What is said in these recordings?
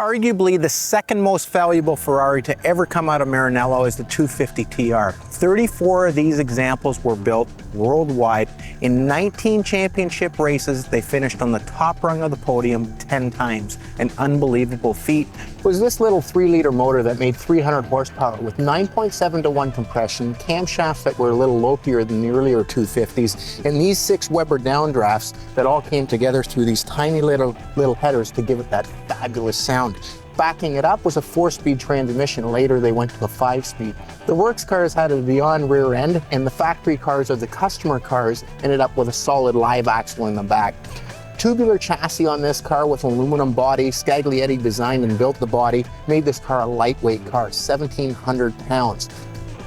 Arguably the second most valuable Ferrari to ever come out of Maranello is the 250 TR. 34 of these examples were built worldwide. In 19 championship races, they finished on the top rung of the podium 10 times. An unbelievable feat. It was this little 3-liter motor that made 300 horsepower with 9.7 to 1 compression, camshafts that were a little lopier than the earlier 250s, and these 6 Weber downdrafts that all came together through these tiny little headers to give it that fabulous sound. Backing it up was a 4-speed transmission. Later they went to a 5-speed. The works cars had a beyond rear end, and the factory cars or the customer cars ended up with a solid live axle in the back. Tubular chassis on this car with aluminum body. Scaglietti designed and built the body, made this car a lightweight car, 1,700 pounds.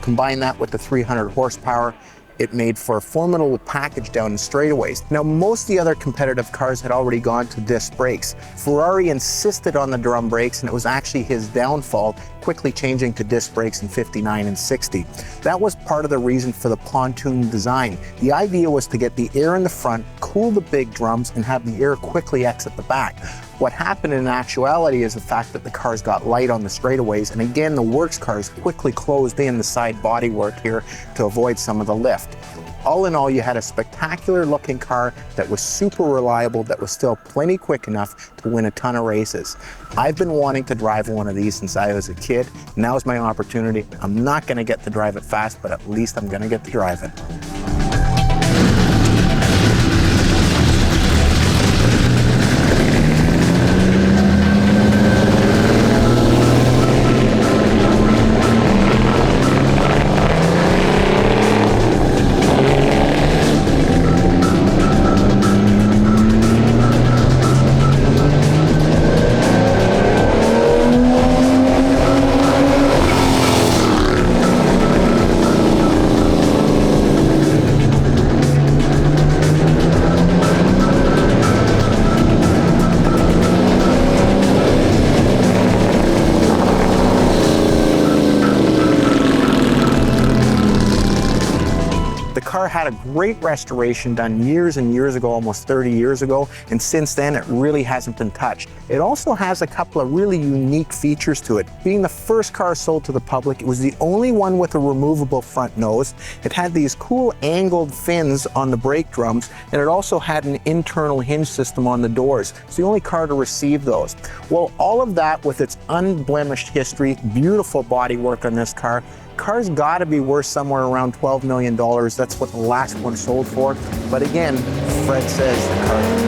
Combine that with the 300 horsepower, it made for a formidable package down in straightaways. Now, most of the other competitive cars had already gone to disc brakes. Ferrari insisted on the drum brakes, and it was actually his downfall, quickly changing to disc brakes in 59 and 60. That was part of the reason for the pontoon design. The idea was to get the air in the front, cool the big drums, and have the air quickly exit the back. What happened in actuality is the fact that the cars got light on the straightaways, and again, the works cars quickly closed in the side bodywork here to avoid some of the lift. All in all, you had a spectacular looking car that was super reliable, that was still plenty quick enough to win a ton of races. I've been wanting to drive one of these since I was a kid. Now's my opportunity. I'm not going to get to drive it fast, but at least I'm going to get to drive it. The car had a great restoration done years and years ago, almost 30 years ago, and since then it really hasn't been touched. It also has a couple of really unique features to it. Being the first car sold to the public, it was the only one with a removable front nose. It had these cool angled fins on the brake drums, and it also had an internal hinge system on the doors. It's the only car to receive those. Well, all of that with its unblemished history, beautiful bodywork on this car. Car's got to be worth somewhere around $12 million. That's what the last one sold for. But again, Fred says the car